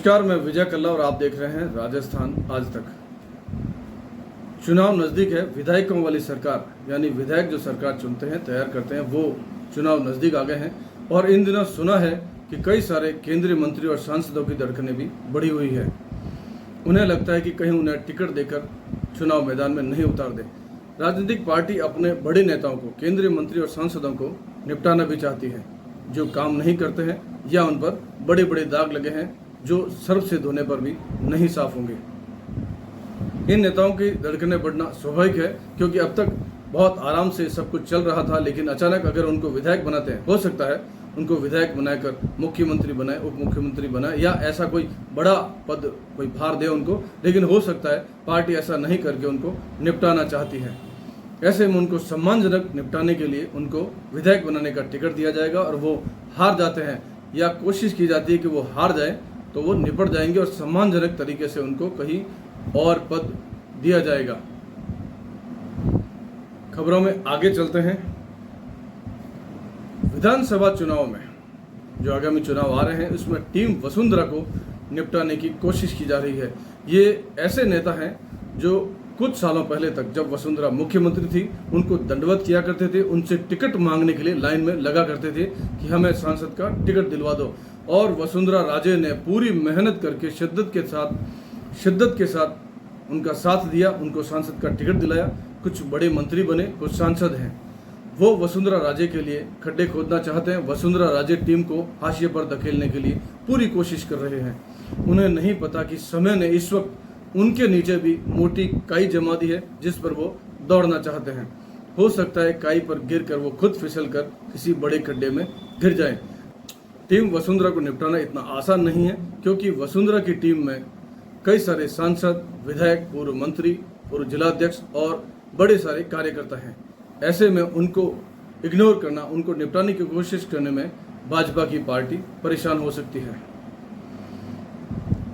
नमस्कार, मैं विजय कल्ला और आप देख रहे हैं राजस्थान आज तक। चुनाव नज़दीक है। विधायकों वाली सरकार यानी विधायक जो सरकार चुनते हैं, तैयार करते हैं, वो चुनाव नज़दीक आ गए हैं। और इन दिनों सुना है कि कई सारे केंद्रीय मंत्री और सांसदों की धड़कनें भी बढ़ी हुई है। उन्हें लगता है कि कहीं उन्हें टिकट देकर चुनाव मैदान में नहीं उतार दे। राजनीतिक पार्टी अपने बड़े नेताओं को, केंद्रीय मंत्री और सांसदों को निपटाना भी चाहती है जो काम नहीं करते हैं या उन पर बड़े बड़े दाग लगे हैं जो सर्फ से धोने पर भी नहीं साफ होंगे। इन नेताओं की धड़कनें बढ़ना स्वाभाविक है, क्योंकि अब तक बहुत आराम से सब कुछ चल रहा था। लेकिन अचानक अगर उनको विधायक बनाते हैं, हो सकता है उनको विधायक बनाकर मुख्यमंत्री बनाए, उप मुख्यमंत्री बनाए, या ऐसा कोई बड़ा पद, कोई भार दे उनको। लेकिन हो सकता है पार्टी ऐसा नहीं करके उनको निपटाना चाहती है। ऐसे में उनको सम्मानजनक निपटाने के लिए उनको विधायक बनाने का टिकट दिया जाएगा, और वो हार जाते हैं या कोशिश की जाती है कि वो हार जाए तो वो निपट जाएंगे और सम्मानजनक तरीके से उनको कहीं और पद दिया जाएगा। खबरों में आगे चलते हैं। विधानसभा चुनाव में जो आगामी चुनाव आ रहे हैं, उसमें टीम वसुंधरा को निपटाने की कोशिश की जा रही है। ये ऐसे नेता हैं जो कुछ सालों पहले तक, जब वसुंधरा मुख्यमंत्री थी, उनको दंडवत किया करते थे, उनसे टिकट मांगने के लिए लाइन में लगा करते थे कि हमें सांसद का टिकट दिलवा दो। और वसुंधरा राजे ने पूरी मेहनत करके शिद्दत के साथ उनका साथ दिया, उनको सांसद का टिकट दिलाया। कुछ बड़े मंत्री बने, कुछ सांसद हैं। वो वसुंधरा राजे के लिए खड्डे खोदना चाहते हैं। वसुंधरा राजे टीम को हाशिए पर धकेलने के लिए पूरी कोशिश कर रहे हैं। उन्हें नहीं पता कि समय ने इस वक्त उनके नीचे भी मोटी काई जमा दी है जिस पर वो दौड़ना चाहते हैं। हो सकता है काई पर गिरकर वो खुद फिसल कर किसी बड़े खड्डे में गिर जाए। टीम वसुंधरा को निपटाना इतना आसान नहीं है, क्योंकि वसुंधरा की टीम में कई सारे सांसद, विधायक, पूर्व मंत्री, पूर्व जिलाध्यक्ष और बड़े सारे कार्यकर्ता हैं। ऐसे में उनको इग्नोर करना, उनको निपटाने की कोशिश करने में भाजपा की पार्टी परेशान हो सकती है।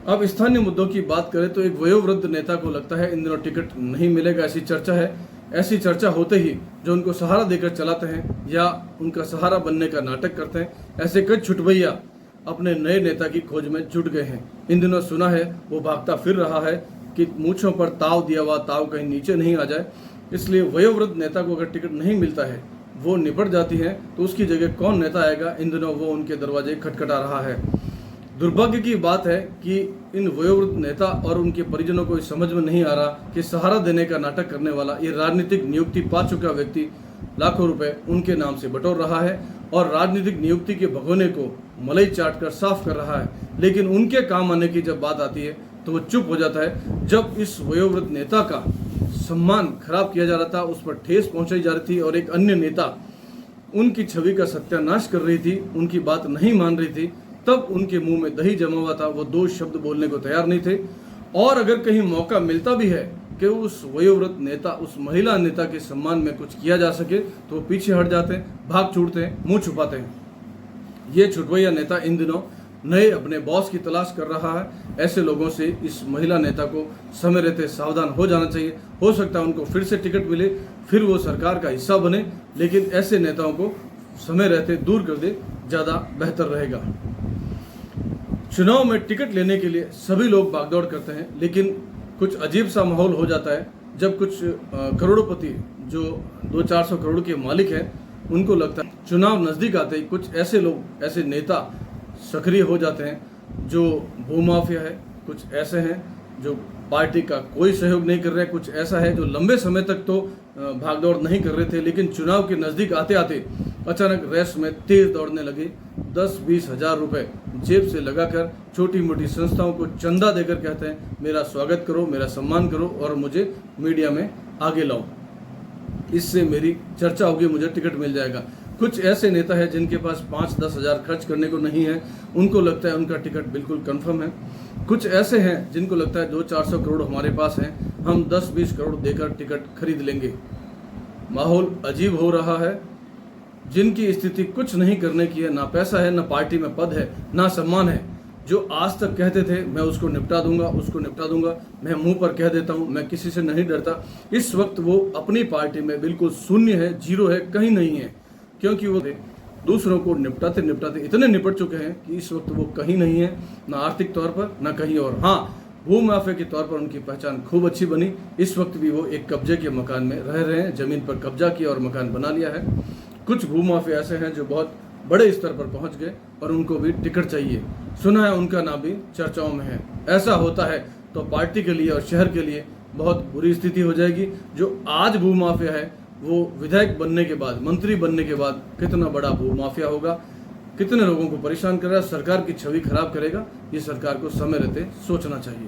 अब स्थानीय मुद्दों की बात करें तो एक वयोवृद्ध नेता को लगता है इन दिनों टिकट नहीं मिलेगा, ऐसी चर्चा है। ऐसी चर्चा होते ही जो उनको सहारा देकर चलाते हैं या उनका सहारा बनने का नाटक करते हैं, ऐसे कई छुटभैया अपने नए नेता की खोज में जुट गए हैं। इन दिनों सुना है वो भागता फिर रहा है कि मूंछों पर ताव दिया हुआ ताव कहीं नीचे नहीं आ जाए। इसलिए वयोवृद्ध नेता को अगर टिकट नहीं मिलता है, वो निपट जाती है, तो उसकी जगह कौन नेता आएगा? इन दिनों वो उनके दरवाजे खटखटा रहा है। दुर्भाग्य की बात है कि इन वयोवृद्ध नेता और उनके परिजनों को समझ में नहीं आ रहा कि सहारा देने का नाटक करने वाला ये राजनीतिक नियुक्ति पा चुका व्यक्ति लाखों रुपए उनके नाम से बटोर रहा है और राजनीतिक नियुक्ति के भगोने को मलाई चाट कर साफ कर रहा है। लेकिन उनके काम आने की जब बात आती है तो वो चुप हो जाता है। जब इस वयोवृद्ध नेता का सम्मान खराब किया जा रहा था, उस पर ठेस पहुंचाई जा रही थी और एक अन्य नेता उनकी छवि का सत्यानाश कर रही थी, उनकी बात नहीं मान रही थी, तब उनके मुंह में दही जमा हुआ था। वो दो शब्द बोलने को तैयार नहीं थे। और अगर कहीं मौका मिलता भी है कि उस वयोवृद्ध नेता, उस महिला नेता के सम्मान में कुछ किया जा सके, तो वो पीछे हट जाते हैं, भाग छूटते हैं, मुंह छुपाते हैं। ये छुटवैया नेता इन दिनों नए अपने बॉस की तलाश कर रहा है। ऐसे लोगों से इस महिला नेता को समय रहते सावधान हो जाना चाहिए। हो सकता है उनको फिर से टिकट मिले, फिर वो सरकार का हिस्सा बने, लेकिन ऐसे नेताओं को समय रहते दूर कर दे, ज़्यादा बेहतर रहेगा। चुनाव में टिकट लेने के लिए सभी लोग भागदौड़ करते हैं, लेकिन कुछ अजीब सा माहौल हो जाता है जब कुछ करोड़पति जो 200-400 करोड़ के मालिक हैं, उनको लगता है चुनाव नज़दीक आते ही कुछ ऐसे लोग, ऐसे नेता सक्रिय हो जाते हैं जो भूमाफिया है, कुछ ऐसे हैं जो पार्टी का कोई सहयोग नहीं कर रहे हैं, कुछ ऐसा है जो लंबे समय तक तो भागदौड़ नहीं कर रहे थे, लेकिन चुनाव के नज़दीक आते आते अचानक रेस में तेज दौड़ने लगे। 10-20 हज़ार रुपये जेब से लगाकर छोटी मोटी संस्थाओं को चंदा देकर कहते हैं मेरा स्वागत करो, मेरा सम्मान करो और मुझे मीडिया में आगे लाओ, इससे मेरी चर्चा होगी, मुझे टिकट मिल जाएगा। कुछ ऐसे नेता हैं जिनके पास 5-10 हज़ार खर्च करने को नहीं है, उनको लगता है उनका टिकट बिल्कुल कंफर्म है। कुछ ऐसे हैं जिनको लगता है 200-400 करोड़ हमारे पास हैं, हम 10-20 करोड़ देकर टिकट खरीद लेंगे। माहौल अजीब हो रहा है। जिनकी स्थिति कुछ नहीं करने की है, ना पैसा है, ना पार्टी में पद है, ना सम्मान है, जो आज तक कहते थे मैं उसको निपटा दूंगा, उसको निपटा दूंगा, मैं मुंह पर कह देता हूं, मैं किसी से नहीं डरता, इस वक्त वो अपनी पार्टी में बिल्कुल शून्य है, जीरो है, कहीं नहीं है। क्योंकि वो दूसरों को निपटाते निपटाते इतने निपट चुके हैं कि इस वक्त वो कहीं नहीं है, ना आर्थिक तौर पर ना कहीं और। हाँ, भूमाफिया के तौर पर उनकी पहचान खूब अच्छी बनी। इस वक्त भी वो एक कब्जे के मकान में रह रहे हैं, ज़मीन पर कब्जा किया और मकान बना लिया है। कुछ भूमाफिया ऐसे हैं जो बहुत बड़े स्तर पर पहुंच गए और उनको भी टिकट चाहिए। सुना है उनका नाम भी चर्चाओं में है। ऐसा होता है तो पार्टी के लिए और शहर के लिए बहुत बुरी स्थिति हो जाएगी। जो आज भूमाफिया है वो विधायक बनने के बाद, मंत्री बनने के बाद कितना बड़ा भूमाफिया होगा, कितने लोगों को परेशान कर रहा है, सरकार की छवि खराब करेगा। ये सरकार को समय रहते सोचना चाहिए।